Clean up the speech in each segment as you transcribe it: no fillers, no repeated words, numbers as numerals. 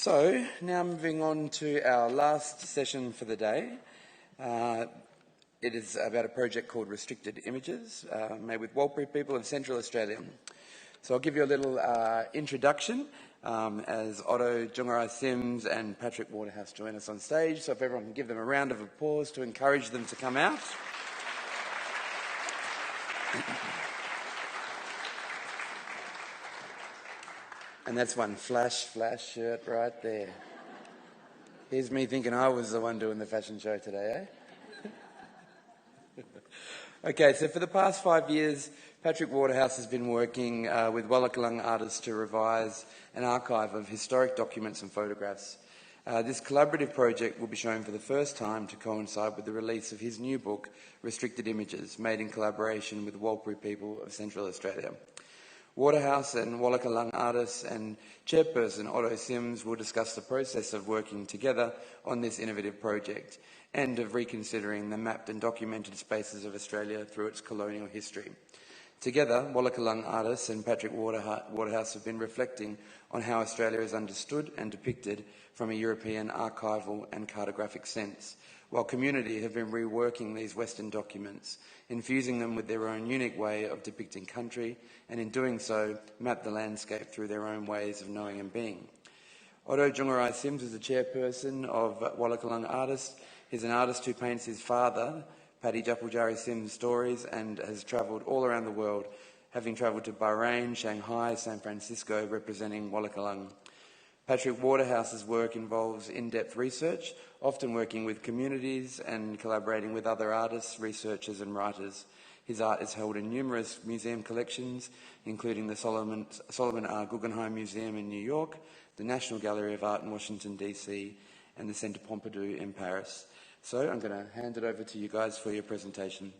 So, now moving on to our last session for the day. It is about a project called Restricted Images, made with Warlpiri people of Central Australia. So I'll give you a little introduction as Otto, Jungarai Sims and Patrick Waterhouse join us on stage. So if everyone can give them a round of applause to encourage them to come out. And that's one flash shirt right there. Here's me thinking I was the one doing the fashion show today, eh? Okay, so for the past 5 years, Patrick Waterhouse has been working with Wallakalung artists to revise an archive of historic documents and photographs. This collaborative project will be shown for the first time to coincide with the release of his new book, Restricted Images, made in collaboration with the Warlpiri people of Central Australia. Waterhouse and Wallakalung artists and chairperson Otto Sims will discuss the process of working together on this innovative project and of reconsidering the mapped and documented spaces of Australia through its colonial history. Together, Wallakalung artists and Patrick Waterhouse have been reflecting on how Australia is understood and depicted from a European archival and cartographic sense, while community have been reworking these Western documents, infusing them with their own unique way of depicting country, and in doing so, map the landscape through their own ways of knowing and being. Otto Jungarai Sims is the chairperson of Wallakalung Artists. He's an artist who paints his father, Paddy Japujari Sims' stories, and has travelled all around the world, having travelled to Bahrain, Shanghai, San Francisco, representing Wallakalung. Patrick Waterhouse's work involves in-depth research, often working with communities and collaborating with other artists, researchers and writers. His art is held in numerous museum collections, including the Solomon R. Guggenheim Museum in New York, the National Gallery of Art in Washington, D.C., and the Centre Pompidou in Paris. So I'm going to hand it over to you guys for your presentation.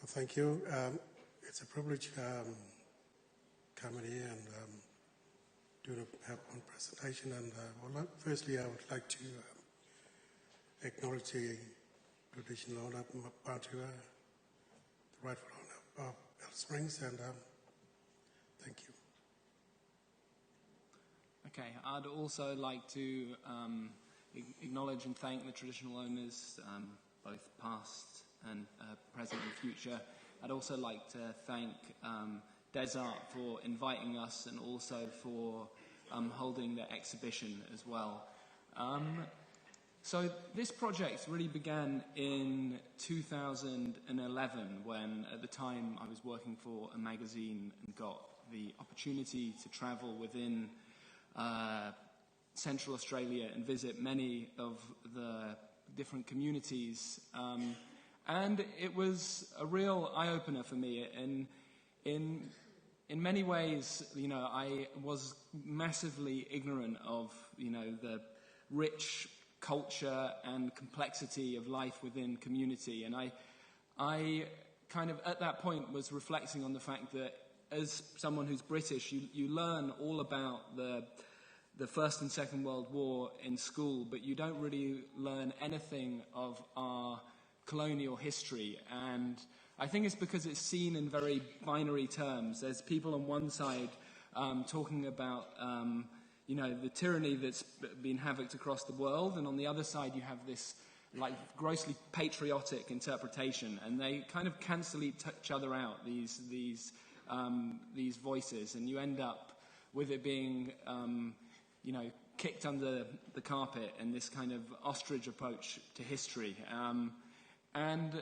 Thank you. It's a privilege coming here and do have one presentation. And firstly, I would like to acknowledge the traditional owner of Mapatua, the rightful owner of Alice Springs, and thank you. Okay, I'd also like to acknowledge and thank the traditional owners, both past and present and future. I'd also like to thank Desart for inviting us and also for holding the exhibition as well. So this project really began in 2011 when at the time I was working for a magazine and got the opportunity to travel within Central Australia and visit many of the different communities. And it was a real eye-opener for me. And in many ways, you know, I was massively ignorant of, you know, the rich culture and complexity of life within community. And I kind of, at that point, was reflecting on the fact that as someone who's British, you learn all about the First and Second World War in school, but you don't really learn anything of our colonial history. And I think it's because it's seen in very binary terms. There's people on one side talking about you know, the tyranny that's been havocked across the world, and on the other side you have this like grossly patriotic interpretation, and they kind of cancel each other out, these voices, and you end up with it being you know, kicked under the carpet and this kind of ostrich approach to history. And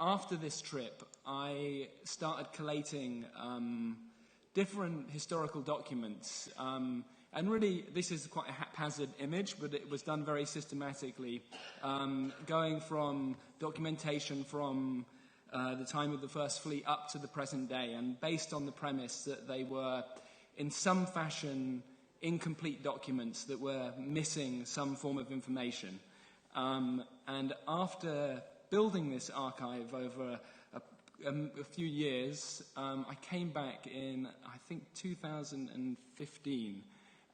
after this trip, I started collating different historical documents. And really, this is quite a haphazard image, but it was done very systematically, going from documentation from the time of the First Fleet up to the present day, and based on the premise that they were, in some fashion, incomplete documents that were missing some form of information. And after building this archive over a few years, I came back in, I think, 2015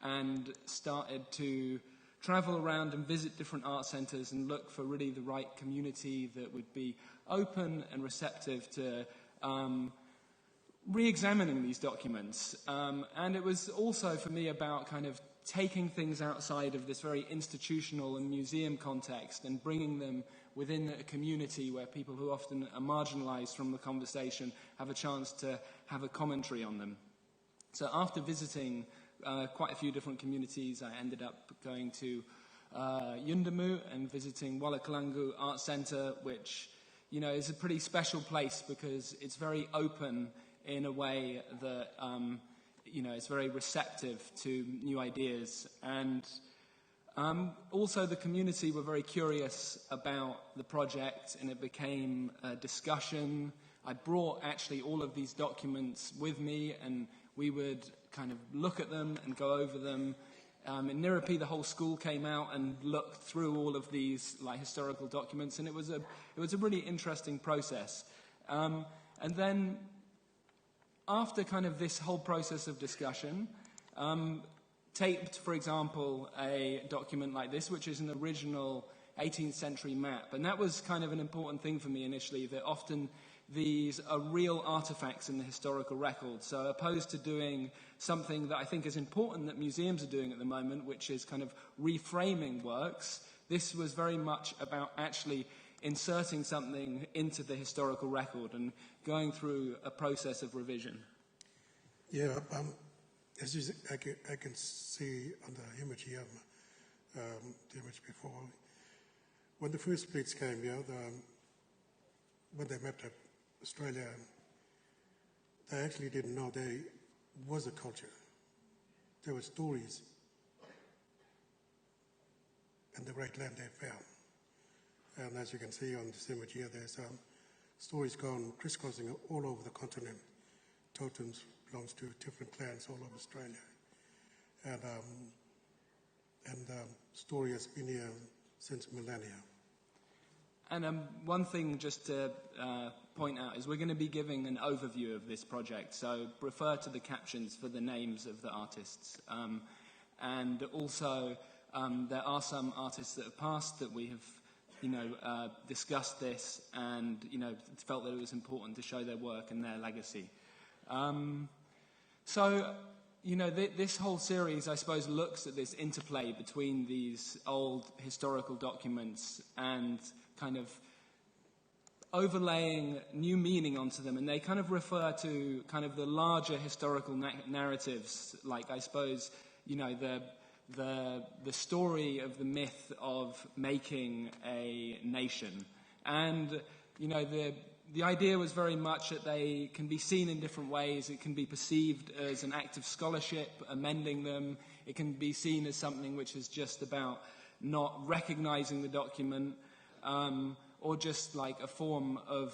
and started to travel around and visit different art centres and look for really the right community that would be open and receptive to re-examining these documents. And it was also for me about kind of taking things outside of this very institutional and museum context and bringing them within a community where people who often are marginalized from the conversation have a chance to have a commentary on them. So after visiting quite a few different communities, I ended up going to Yundamu and visiting Wallakalangu Art Centre, which, you know, is a pretty special place because it's very open in a way that, you know, it's very receptive to new ideas. And also the community were very curious about the project, and it became a discussion. I brought actually all of these documents with me, and we would kind of look at them and go over them. In Nirapi, the whole school came out and looked through all of these like historical documents, and it was a really interesting process. And then after kind of this whole process of discussion, taped, for example, a document like this, which is an original 18th century map. And that was kind of an important thing for me initially, that often these are real artifacts in the historical record. So opposed to doing something that I think is important that museums are doing at the moment, which is kind of reframing works, this was very much about actually inserting something into the historical record and going through a process of revision. Yeah, as you, I can see on the image here, the image before, when the first fleets came here, when they mapped up Australia, they actually didn't know there was a culture. There were stories in the great land they found. And as you can see on this image here, there's stories gone crisscrossing all over the continent. Totems belongs to different clans all over Australia. And story has been here since millennia. And one thing just to point out is we're going to be giving an overview of this project, so refer to the captions for the names of the artists. And also, there are some artists that have passed that we have, you know, discussed this and, you know, felt that it was important to show their work and their legacy. So, you know, this whole series, I suppose, looks at this interplay between these old historical documents and kind of overlaying new meaning onto them, and they kind of refer to kind of the larger historical narratives, like I suppose, you know, the story of the myth of making a nation. And, you know, the idea was very much that they can be seen in different ways. It can be perceived as an act of scholarship, amending them. It can be seen as something which is just about not recognizing the document, or just like a form of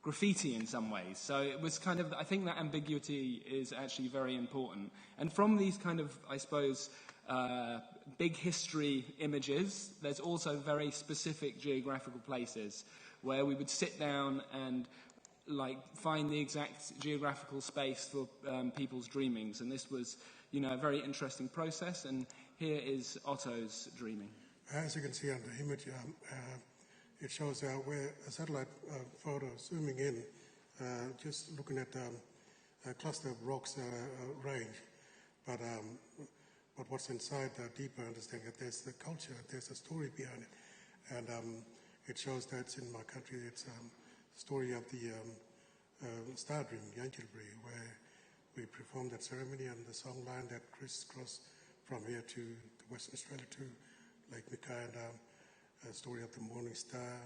graffiti in some ways. So it was kind of, I think that ambiguity is actually very important. And from these kind of, I suppose, big history images, there's also very specific geographical places where we would sit down and like find the exact geographical space for people's dreamings. And this was, you know, a very interesting process. And here is Otto's dreaming. As you can see on the image, it shows where a satellite photo zooming in, just looking at a cluster of rocks range. But what's inside, deeper understanding that there's the culture, there's a story behind it. And it shows that in my country, it's the story of the Star Dream, Yanjilbury, where we performed that ceremony and the song line that crisscrossed from here to Western Australia to Lake Mackay, and a story of the Morning Star,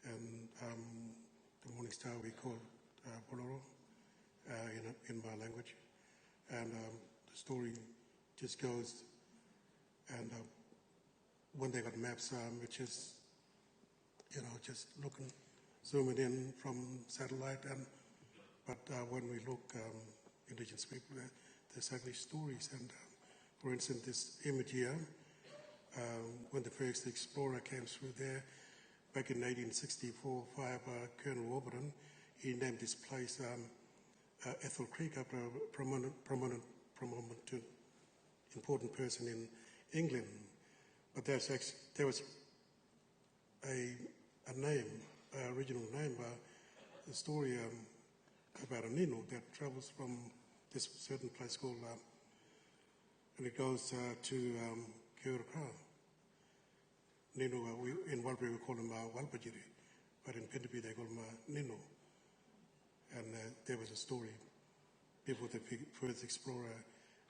and the Morning Star we call Boloro in my language, and the story just goes, and when they got maps, which is, you know, just looking, zooming in from satellite, but when we look, Indigenous people, there's actually stories, and for instance, this image here, when the first explorer came through there, back in 1864, Colonel Warburton, he named this place Ethel Creek after a prominent, important person in England. But there was a name, original name, a story about a Nino that travels from this certain place called, and it goes to Kia Crown. Nino, in Walbury we call him Walpajiri, but in Pentepi they call him Nino. And there was a story before the first explorer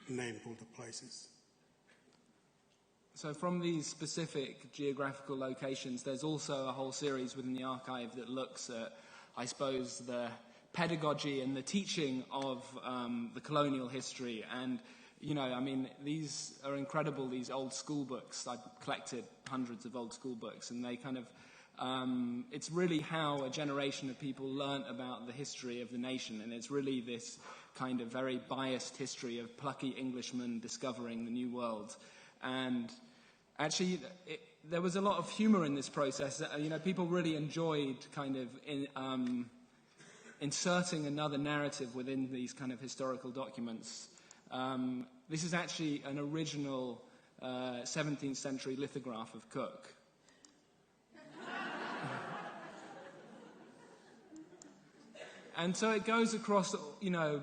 named all the places. So from these specific geographical locations, there's also a whole series within the archive that looks at, I suppose, the pedagogy and the teaching of the colonial history. And, you know, I mean, these are incredible, these old school books. I've collected hundreds of old school books, and they kind of, it's really how a generation of people learnt about the history of the nation. And it's really this kind of very biased history of plucky Englishmen discovering the New World. And actually, there was a lot of humour in this process. You know, people really enjoyed kind of inserting another narrative within these kind of historical documents. This is actually an original 17th century lithograph of Cook. And so it goes across, you know,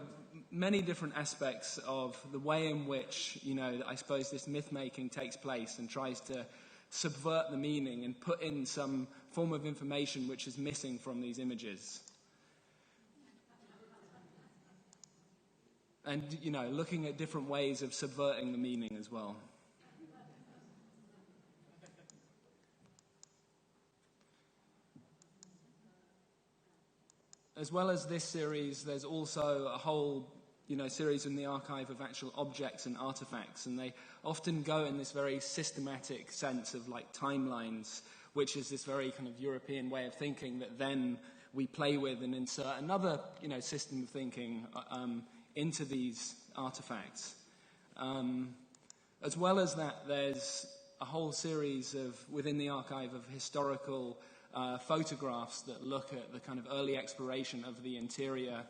many different aspects of the way in which, you know, I suppose this myth-making takes place and tries to subvert the meaning and put in some form of information which is missing from these images. And, you know, looking at different ways of subverting the meaning as well. As well as this series, there's also a whole, you know, series in the archive of actual objects and artifacts, and they often go in this very systematic sense of like timelines, which is this very kind of European way of thinking that then we play with and insert another, you know, system of thinking into these artifacts. As well as that, there's a whole series of, within the archive, of historical photographs that look at the kind of early exploration of the interior,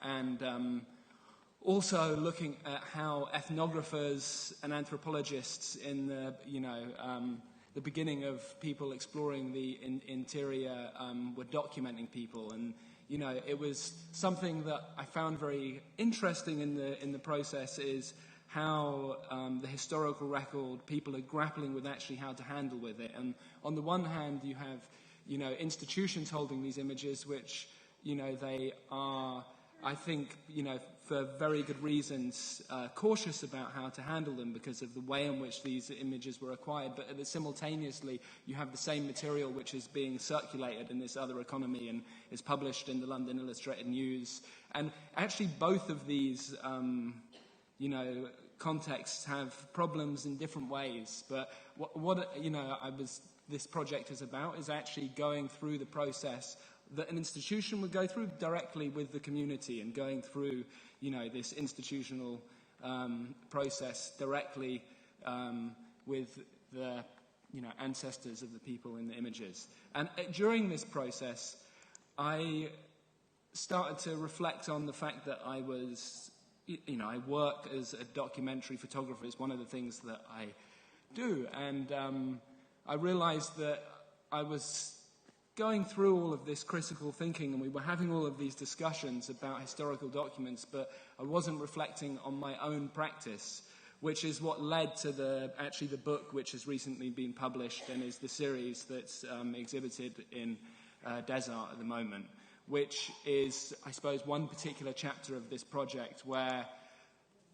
and also looking at how ethnographers and anthropologists in the, you know, the beginning of people exploring the interior were documenting people. And, you know, it was something that I found very interesting in the process is how the historical record, people are grappling with actually how to handle with it. And on the one hand, you have, you know, institutions holding these images, which, you know, they are, I think, you know, for very good reasons, cautious about how to handle them because of the way in which these images were acquired. But simultaneously, you have the same material which is being circulated in this other economy and is published in the London Illustrated News. And actually, both of these, you know, contexts have problems in different ways. But what you know, this project is about is actually going through the process that an institution would go through directly with the community and going through, you know, this institutional process directly with the, you know, ancestors of the people in the images. And during this process, I started to reflect on the fact that I was, you know, I work as a documentary photographer. It's one of the things that I do. And I realized that I was going through all of this critical thinking, and we were having all of these discussions about historical documents, but I wasn't reflecting on my own practice, which is what led to actually the book which has recently been published and is the series that's exhibited in Desart at the moment, which is, I suppose, one particular chapter of this project where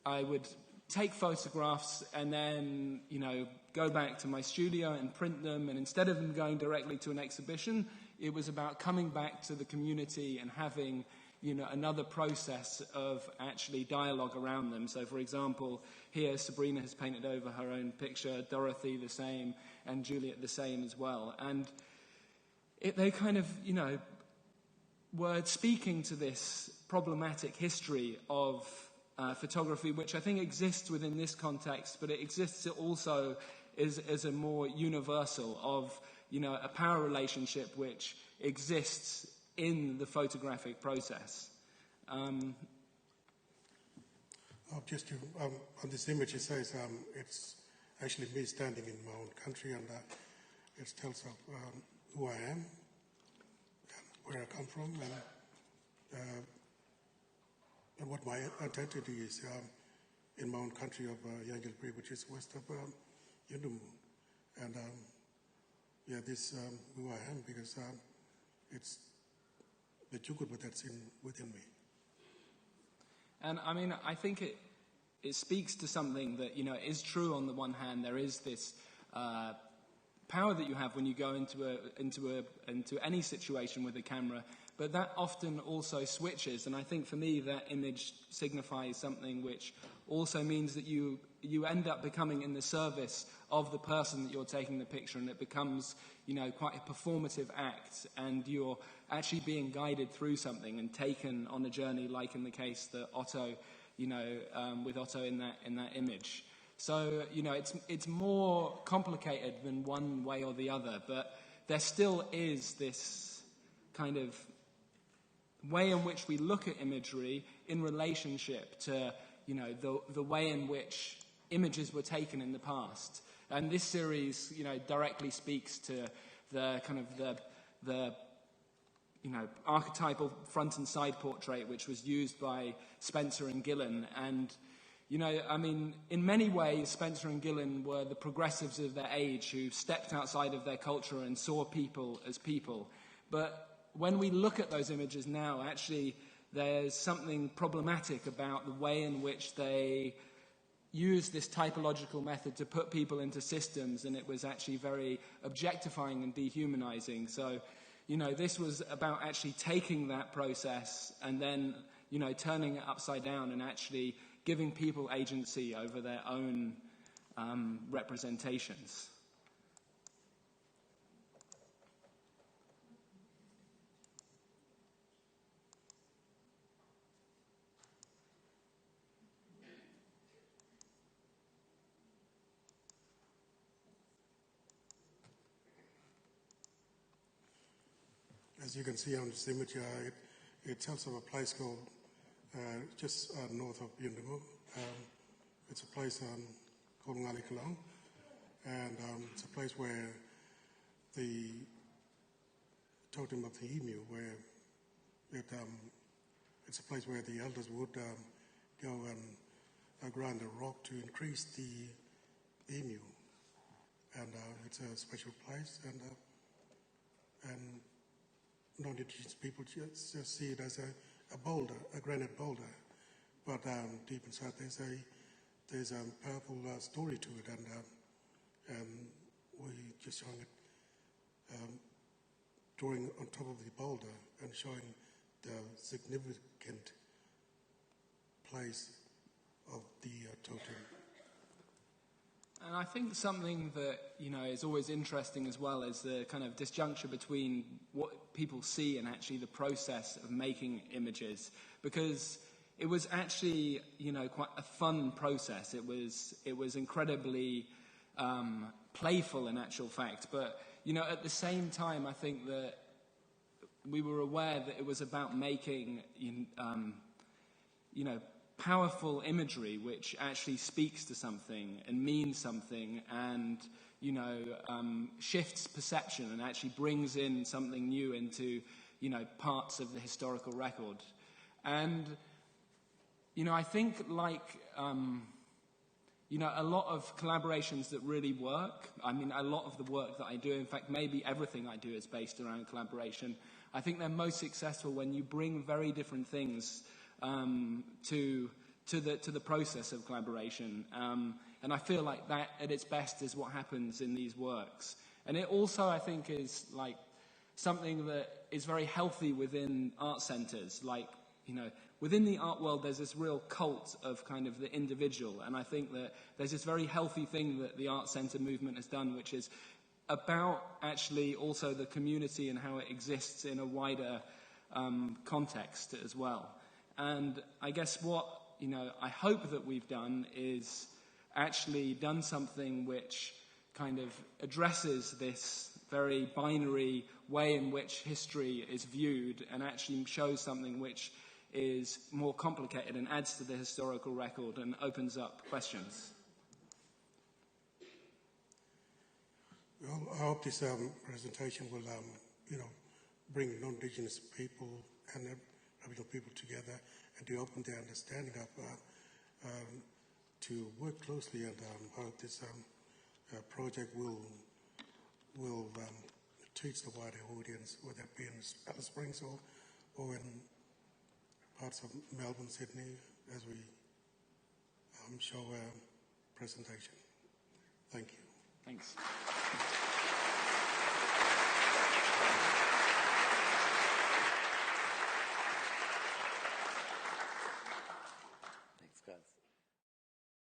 I would take photographs and then, you know, go back to my studio and print them, and instead of them going directly to an exhibition, it was about coming back to the community and having, you know, another process of actually dialogue around them. So, for example, here Sabrina has painted over her own picture, Dorothy the same, and Juliet the same as well. And they kind of, you know, were speaking to this problematic history of photography, which I think exists within this context, but it exists also as a more universal of, you know, a power relationship which exists in the photographic process. Just to, on this image, it says it's actually me standing in my own country, and it tells of who I am, and where I come from, and and what my identity is in my own country of Yangalpuri, which is west of Yundumu. And yeah, this who I am because it's the Jukutwa that's within me. And I mean, I think it speaks to something that, you know, is true on the one hand. There is this power that you have when you go into any situation with a camera, but that often also switches. And I think for me, that image signifies something which also means that you end up becoming in the service of the person that you're taking the picture, and it becomes, you know, quite a performative act, and you're actually being guided through something and taken on a journey, like in the case that Otto, you know, with Otto in that image. So, you know, it's more complicated than one way or the other, but there still is this kind of way in which we look at imagery in relationship to, you know, the way in which images were taken in the past. And this series, you know, directly speaks to the kind of the you know, archetypal front and side portrait, which was used by Spencer and Gillen. And, you know, I mean, in many ways, Spencer and Gillen were the progressives of their age who stepped outside of their culture and saw people as people. But when we look at those images now, actually, there's something problematic about the way in which they use this typological method to put people into systems, and it was actually very objectifying and dehumanizing. So, you know, this was about actually taking that process and then, you know, turning it upside down and actually giving people agency over their own representations. As you can see on this image, it tells of a place called just north of Yundumu. It's a place called Ngalikalang, and it's a place where the totem of the emu, where it's a place where the elders would go and grind a rock to increase the emu, and it's a special place, and non-Indigenous people just see it as a boulder, a granite boulder, but deep inside there's a powerful story to it, and we just showing it, drawing on top of the boulder and showing the significant place of the totem. And I think something that, you know, is always interesting as well is the kind of disjuncture between what people see and actually the process of making images, because it was actually, you know, quite a fun process. It was incredibly playful in actual fact, but, you know, at the same time, I think that we were aware that it was about making, you know, powerful imagery which actually speaks to something and means something and, you know, shifts perception and actually brings in something new into, you know, parts of the historical record. And, you know, I think like, you know, a lot of collaborations that really work, I mean, a lot of the work that I do, in fact, maybe everything I do is based around collaboration. I think they're most successful when you bring very different things to the process of collaboration, and I feel like that at its best is what happens in these works. And it also, I think, is like something that is very healthy within art centres. Like, you know, within the art world, there's this real cult of kind of the individual, and I think that there's this very healthy thing that the art centre movement has done, which is about actually also the community and how it exists in a wider context as well. And I guess what, you know, I hope that we've done is actually done something which kind of addresses this very binary way in which history is viewed and actually shows something which is more complicated and adds to the historical record and opens up questions. Well, I hope this presentation will, you know, bring non-Indigenous people and Aboriginal people together and to open their understanding up to work closely, and hope this project will teach the wider audience, whether it be in Alice Springs or in parts of Melbourne, Sydney, as we show our presentation. Thank you. Thanks.